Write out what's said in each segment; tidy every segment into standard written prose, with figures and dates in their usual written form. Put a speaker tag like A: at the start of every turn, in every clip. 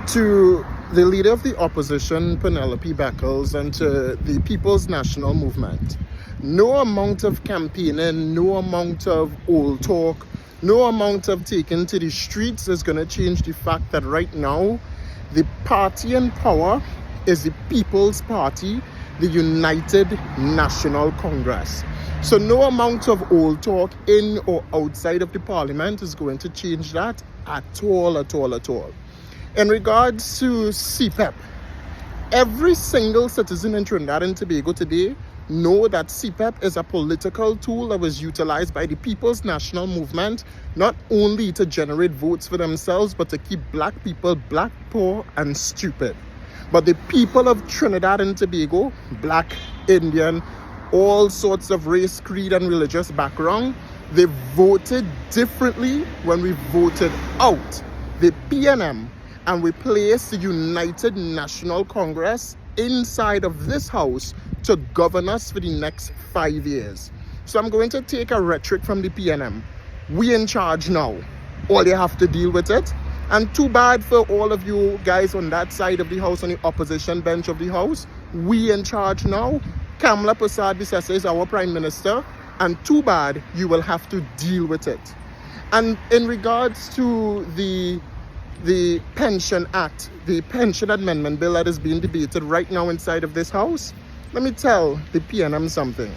A: To the leader of the opposition, Penelope Beckles, and to the People's National Movement, no amount of campaigning, no amount of old talk, no amount of taking to the streets is going to change the fact that right now, the party in power is the People's Party, the United National Congress. So no amount of old talk in or outside of the parliament is going to change that at all. In regards to CPEP, every single citizen in Trinidad and Tobago today know that CPEP is a political tool that was utilized by the People's National Movement, not only to generate votes for themselves, but to keep black people black, poor, and stupid. But the people of Trinidad and Tobago, black, Indian, all sorts of race, creed, and religious background, they voted differently when we voted out the PNM. And we place the United National Congress inside of this house to govern us for the next 5 years. So I'm going to take a rhetoric from the PNM. We in charge now. All you have to deal with it. And too bad for all of you guys on that side of the house, on the opposition bench of the house. We in charge now. Kamala Persad-Bissessar is our Prime Minister. And too bad you will have to deal with it. And in regards to the Pension Act, the Pension Amendment Bill that is being debated right now inside of this house, let me tell the PNM something.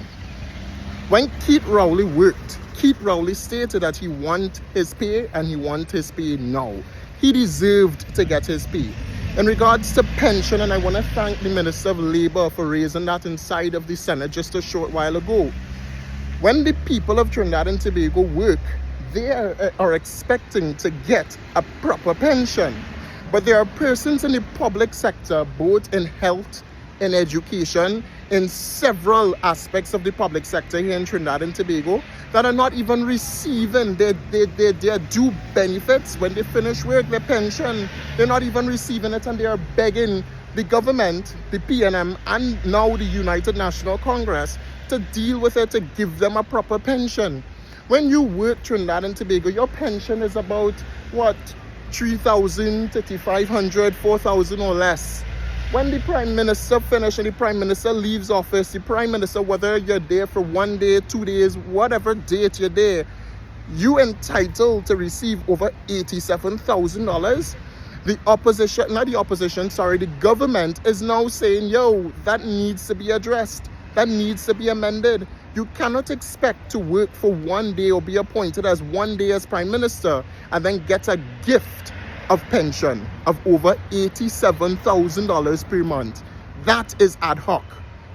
A: When Keith Rowley worked, Keith Rowley stated that he want his pay and he want his pay now. He deserved to get his pay. In regards to pension, and I want to thank the Minister of Labour for raising that inside of the Senate just a short while ago. When the people of Trinidad and Tobago work, they are expecting to get a proper pension. But there are persons in the public sector, both in health, in education, in several aspects of the public sector here in Trinidad and Tobago, that are not even receiving their due benefits when they finish work, their pension. They're not even receiving it, and they are begging the government, the PNM, and now the United National Congress to deal with it, to give them a proper pension. When you work Trinidad and Tobago, your pension is about, what, 3,000, 3,500, 4,000 or less. When the Prime Minister finishes and the Prime Minister leaves office, the Prime Minister, whether you're there for 1 day, 2 days, whatever date you're there, you're entitled to receive over $87,000. The opposition, not the opposition, sorry, the government is now saying, yo, that needs to be addressed. That needs to be amended. You cannot expect to work for 1 day or be appointed as 1 day as Prime Minister and then get a gift of pension of over $87,000 per month. That is ad hoc.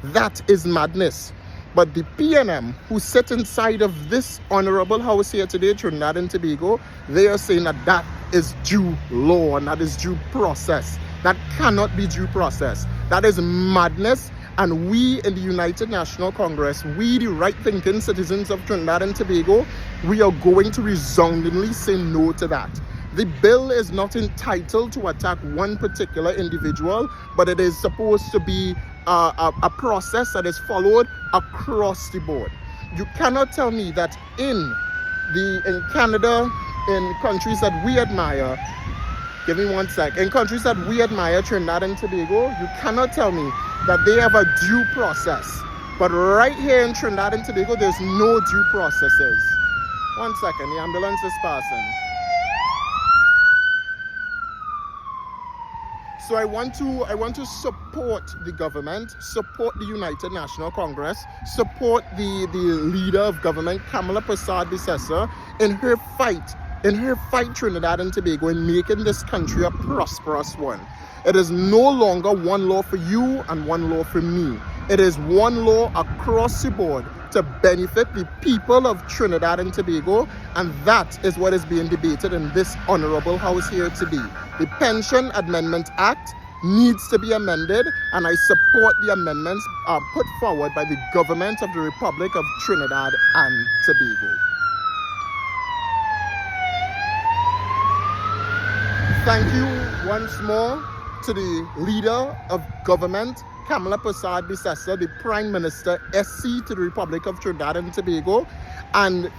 A: That is madness. But the PNM, who sit inside of this honorable house here today, Trinidad and Tobago, they are saying that that is due law and that is due process. That cannot be due process. That is madness. And we in the United National Congress, we the right-thinking citizens of Trinidad and Tobago, we are going to resoundingly say no to that. The bill is not entitled to attack one particular individual, but it is supposed to be a process that is followed across the board. You cannot tell me that in Canada, in countries that we admire, give me 1 sec, in countries that we admire, Trinidad and Tobago, you cannot tell me that they have a due process. But right here in Trinidad and Tobago, there's no due processes. 1 second, the ambulance is passing. So I want to support the government, support the United National Congress, support the leader of government, Kamala Persad-Bissessar, in her fight Trinidad and Tobago in making this country a prosperous one. It is no longer one law for you and one law for me. It is one law across the board to benefit the people of Trinidad and Tobago, and that is what is being debated in this honorable house here today. The Pension Amendment Act needs to be amended, and I support the amendments put forward by the government of the Republic of Trinidad and Tobago. Thank you once more to the leader of government, Kamala Persad-Bissessar, the Prime Minister, SC to the Republic of Trinidad and Tobago, and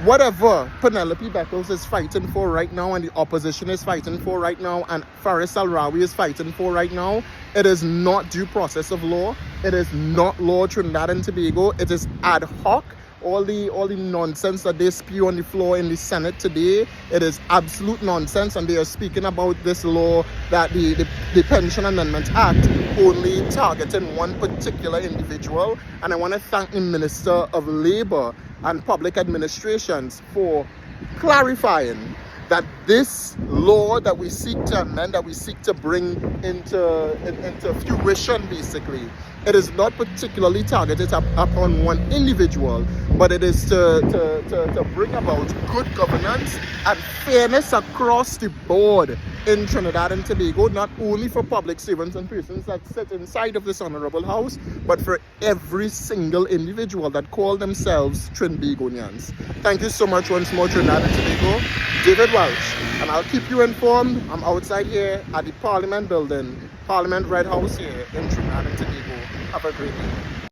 A: whatever Penelope Beckles is fighting for right now and the opposition is fighting for right now and Faris Al-Rawi is fighting for right now, it is not due process of law. It is not law Trinidad and Tobago. It is ad hoc. All the nonsense that they spew on the floor in the Senate today, it is absolute nonsense, and they are speaking about this law, that the Pension Amendment Act only targeting one particular individual. And I want to thank the Minister of Labour and Public Administrations for clarifying that this law that we seek to amend, that we seek to bring into fruition, basically, it is not particularly targeted upon one individual, but it is to bring about good governance and fairness across the board in Trinidad and Tobago, not only for public servants and persons that sit inside of this honorable house, but for every single individual that call themselves Trinbagonians. Thank you so much once more, Trinidad and Tobago. David Welch, and I'll keep you informed. I'm outside here at the Parliament building, Parliament Red House here in Trinidad and Tobago. Have a great day.